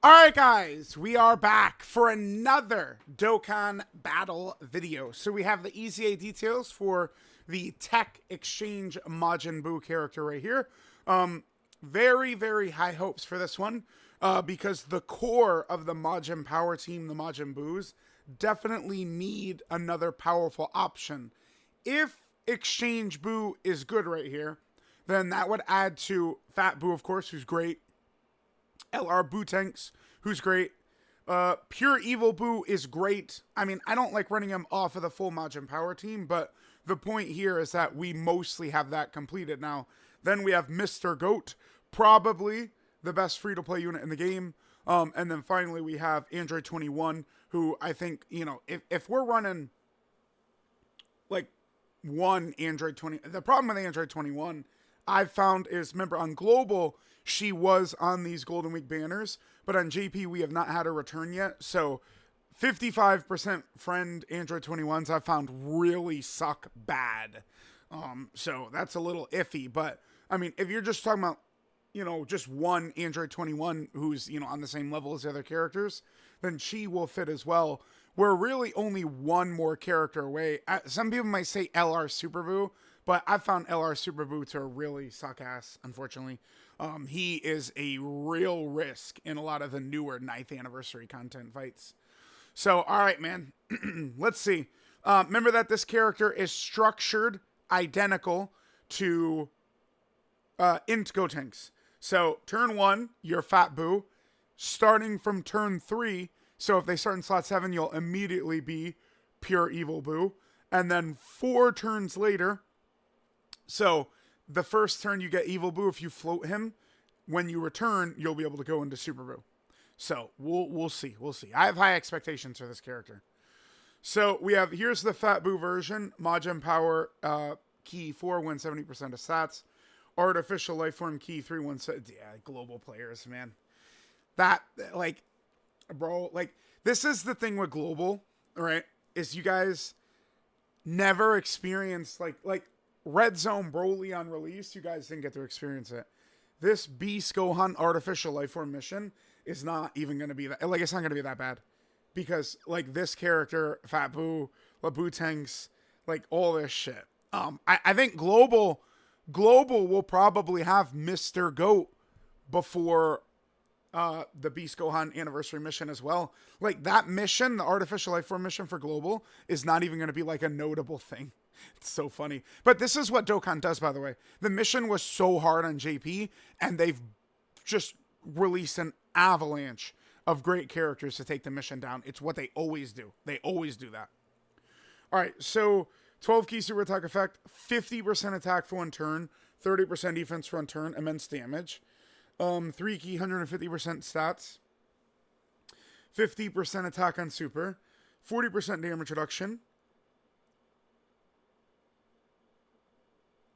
Alright guys, we are back for another Dokkan battle video. So we have the EZA details for the TEQ exchange Majin Buu character right here. Very high hopes for this one because the core of the Majin Power team, the Majin Buus, definitely need another powerful option. If exchange Buu is good right here, then that would add to Fat Buu, of course, who's great. LR Buu Tanks, who's great. Pure Evil Buu is great. I mean, I don't like running him off of the full Majin Power team, but the point here is that we mostly have that completed now. Then we have Mr. Goat, probably the best free-to-play unit in the game. And then finally we have Android 21, who I think, you know, if we're running like one Android 20, the problem with Android 21 I've found is, remember on Global, she was on these Golden Week banners, but on JP, we have not had a return yet. So 55% friend Android 21s I've found really suck bad. So that's a little iffy. But I mean, if you're just talking about, you know, just one Android 21 who's, you know, on the same level as the other characters, then she will fit as well. We're really only one more character away. Some people might say LR Super Buu, but I found LR Super Buu to really suck ass, unfortunately. He is a real risk in a lot of the newer 9th anniversary content fights. So, all right, man. Let's see. Remember that this character is structured identical to Int Gotenks. So, turn 1, you're Fat Buu. Starting from turn 3, so if they start in slot 7, you'll immediately be Pure Evil Buu. And then 4 turns later, so the first turn you get Evil Buu. If you float him, when you return, you'll be able to go into Super Buu. So we'll see. I have high expectations for this character. So we have, here's the Fat Buu version. Majin Power key 4 wins 70% of stats. Artificial Lifeform key 3 wins. Yeah, global players, man. That, like, bro, like, this is the thing with global, right? Is you guys never experienced, like Red Zone Broly on release, you guys didn't get to experience it. This Beast Gohan Artificial Lifeform mission is not even going to be that, like, it's not going to be that bad. Because, like, this character, Fat Buu, Buu Tanks, like, all this shit. I think Global will probably have Mr. Goat before the Beast Gohan anniversary mission as well. Like, that mission, the Artificial Lifeform mission for Global, is not even going to be, like, a notable thing. It's so funny. But this is what Dokkan does, by the way. The mission was so hard on JP, and they've just released an avalanche of great characters to take the mission down. It's what they always do. They always do that. All right, so 12 key super attack effect, 50% attack for 1 turn, 30% defense for 1 turn, immense damage. 3 key, 150% stats, 50% attack on super, 40% damage reduction.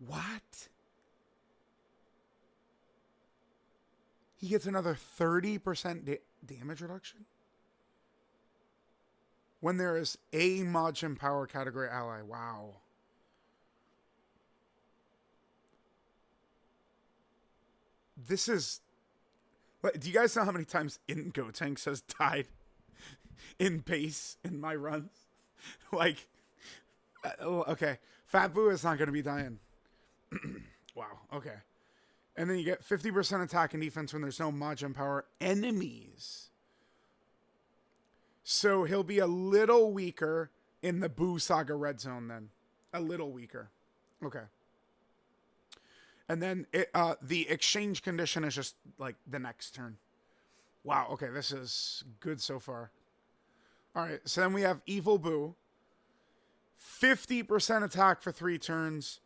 What? He gets another 30% damage reduction? When there is a Majin Power category ally. Wow. This is... Do you guys know how many times Int Gotenks has died in base in my runs? Like, okay. Fat Buu is not going to be dying. Wow, okay. And then you get 50% attack and defense when there's no Majin Power enemies. So he'll be a little weaker in the Buu Saga Red Zone then. A little weaker. Okay. And then the exchange condition is just like the next turn. Wow, okay, this is good so far. All right, so then we have Evil Buu. 50% attack for 3 turns.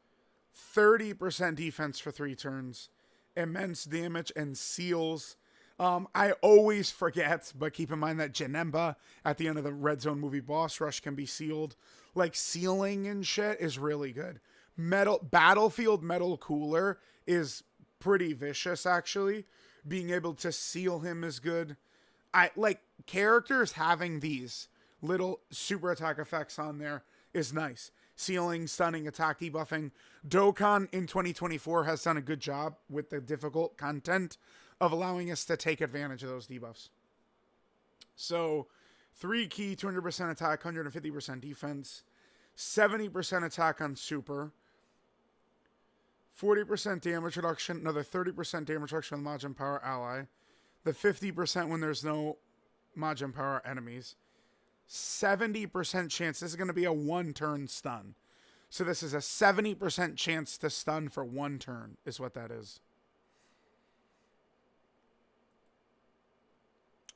30% defense for 3 turns. Immense damage and seals. I always forget, but keep in mind that Janemba at the end of the Red Zone movie boss rush can be sealed. Like, sealing and shit is really good. Battlefield Metal Cooler is pretty vicious, actually. Being able to seal him is good. I like characters having these little super attack effects on there is nice. Sealing, stunning, attack debuffing. Dokkan in 2024 has done a good job with the difficult content of allowing us to take advantage of those debuffs. So 3 key, 200% attack, 150% defense, 70% attack on super, 40% damage reduction, another 30% damage reduction with Majin Power ally, the 50% when there's no Majin Power enemies, 70% chance, this is going to be a 1-turn stun. So this is a 70% chance to stun for 1 turn, is what that is.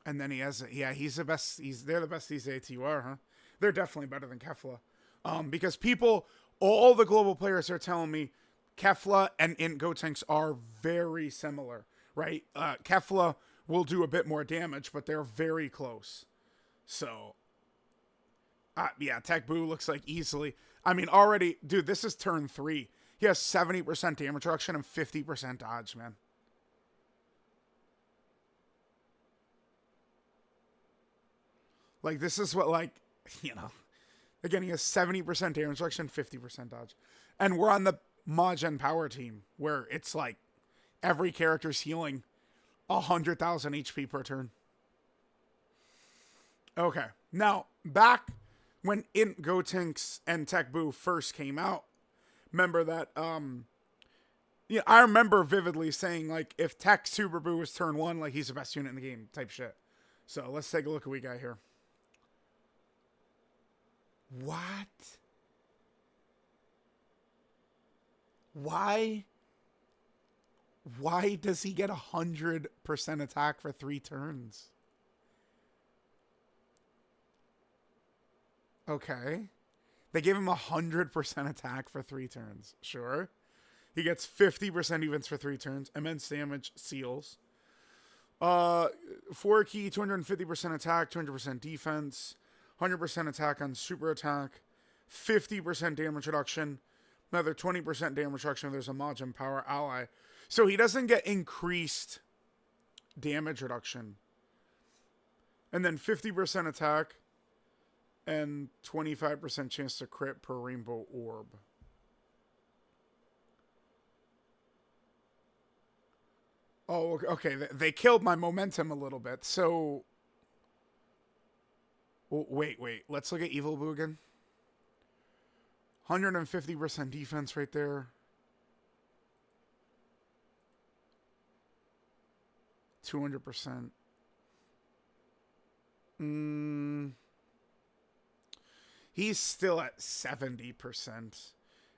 And then he has, yeah, he's the best, they're the best EZA TUR, huh? They're definitely better than Kefla. Because people, all the global players are telling me Kefla and Int Gotenks are very similar, right? Kefla will do a bit more damage, but they're very close. So, yeah, TEQ Buu looks like easily. I mean, already, dude, this is turn 3. He has 70% damage reduction and 50% dodge, man. Like, this is what, like, you know, again, he has 70% damage reduction, 50% dodge. And we're on the Majin Power team, where it's like every character's healing 100,000 HP per turn. Okay, now, back when Int Gotenks and TEQ Buu first came out, remember that, yeah, I remember vividly saying, like, if TEQ Super Buu was turn 1, like, he's the best unit in the game, type shit. So, let's take a look at what we got here. What? Why does he get 100% attack for 3 turns? Okay. They gave him 100% attack for 3 turns. Sure. He gets 50% defense for 3 turns. Immense damage, seals. 4 key, 250% attack, 200% defense. 100% attack on super attack. 50% damage reduction. Another 20% damage reduction if there's a Majin Power ally. So he doesn't get increased damage reduction. And then 50% attack. And 25% chance to crit per rainbow orb. Oh, okay. They killed my momentum a little bit. So, wait. Let's look at Evil Buu again. 150% defense right there. 200%. He's still at 70%.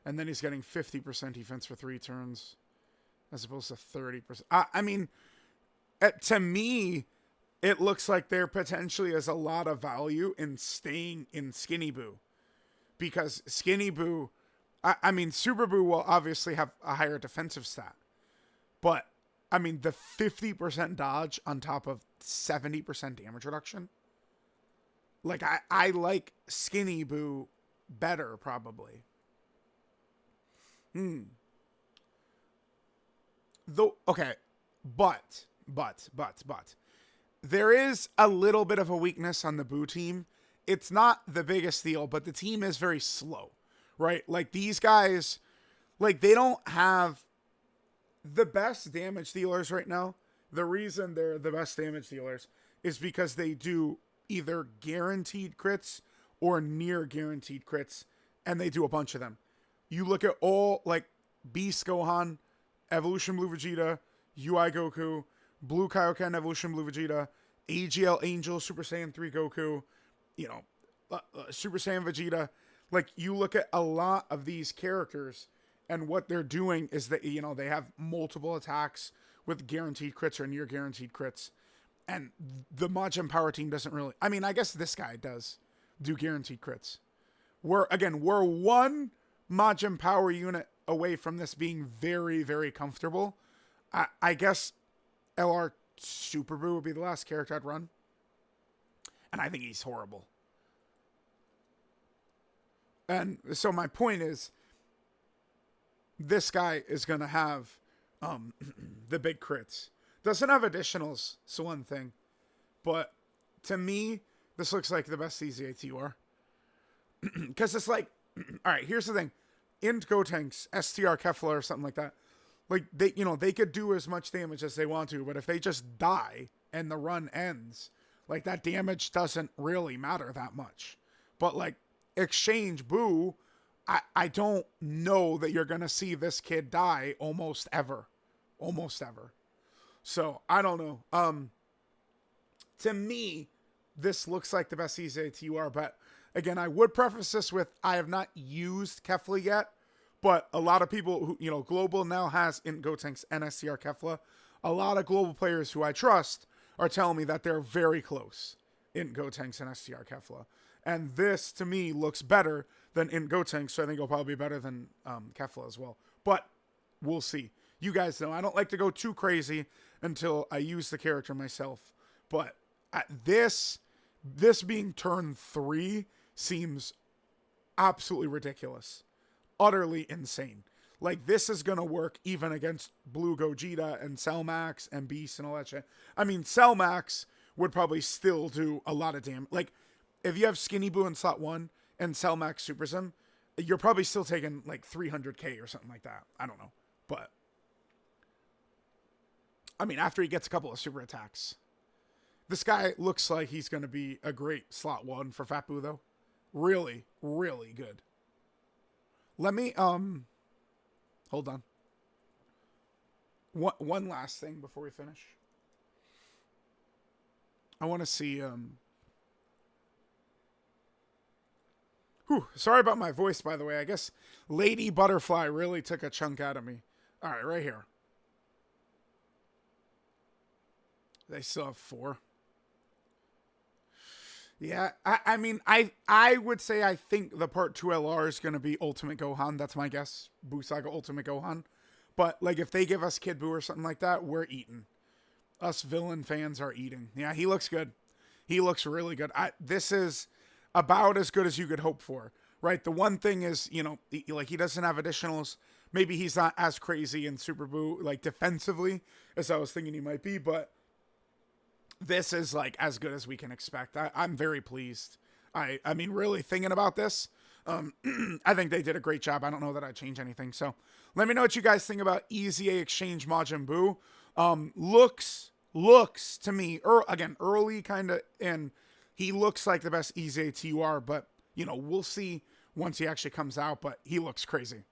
And then he's getting 50% defense for 3 turns. As opposed to 30%. I mean, to me, it looks like there potentially is a lot of value in staying in Skinny Buu. Because Skinny Buu, I mean, Super Buu will obviously have a higher defensive stat. But, I mean, the 50% dodge on top of 70% damage reduction. Like, I like Skinny Buu better, probably. Though, okay, but, there is a little bit of a weakness on the Buu team. It's not the biggest deal, but the team is very slow, right? Like, these guys, like, they don't have the best damage dealers right now. The reason they're the best damage dealers is because they do either guaranteed crits or near guaranteed crits, and they do a bunch of them. You look at all, like, Beast Gohan, Evolution Blue Vegeta, UI Goku, Blue Kaioken, Evolution Blue Vegeta, AGL Angel, Super Saiyan 3 Goku, you know, Super Saiyan Vegeta. Like, you look at a lot of these characters, and what they're doing is that, you know, they have multiple attacks with guaranteed crits or near guaranteed crits. And the Majin Power team doesn't really... I mean, I guess this guy does do guaranteed crits. We're one Majin Power unit away from this being very, very comfortable. I guess LR Super Buu would be the last character I'd run. And I think he's horrible. And so my point is, this guy is going to have the big crits. Doesn't have additionals, it's one thing. But to me, this looks like the best EZA TUR. Because it's like, all right, here's the thing. Int Gotenks, STR Kefla or something like that. Like, they could do as much damage as they want to, but if they just die and the run ends, Like, that damage doesn't really matter that much. But, like, Exchange Buu, I don't know that you're going to see this kid die almost ever. Almost ever. So, I don't know. To me, this looks like the best EZA TUR, but again, I would preface this with I have not used Kefla yet, but a lot of people who, you know, Global now has in Gotenks NSCR Kefla. A lot of global players who I trust are telling me that they're very close in Gotenks and STR Kefla. And this, to me, looks better than in Gotenks, so I think it'll probably be better than Kefla as well. But we'll see. You guys know, I don't like to go too crazy until I use the character myself. But this being turn 3 seems absolutely ridiculous. Utterly insane. Like, this is going to work even against Blue Gogeta and Cellmax and Beast and all that shit. I mean, Cellmax would probably still do a lot of damage. Like, if you have Skinny Buu in slot 1 and Cellmax supers him, you're probably still taking, like, 300k or something like that. I don't know. But, I mean, after he gets a couple of super attacks. This guy looks like he's going to be a great slot 1 for Fat Buu, though. Really, really good. Let me, hold on. One last thing before we finish. I want to see, sorry about my voice, by the way. I guess Lady Butterfly really took a chunk out of me. All right, right here. They still have 4. Yeah, I mean, I would say I think the Part 2 LR is going to be Ultimate Gohan. That's my guess. Buu Saga Ultimate Gohan. But, like, if they give us Kid Buu or something like that, we're eating. Us villain fans are eating. Yeah, he looks good. He looks really good. This is about as good as you could hope for, right? The one thing is, you know, he doesn't have additionals. Maybe he's not as crazy in Super Buu, like, defensively, as I was thinking he might be, but this is, like, as good as we can expect. I'm very pleased. I mean, really thinking about this, I think they did a great job. I don't know that I'd change anything. So let me know what you guys think about EZA Exchange Majin Buu. Looks to me, again, early kind of, and he looks like the best EZA TUR, but, you know, we'll see once he actually comes out, but he looks crazy.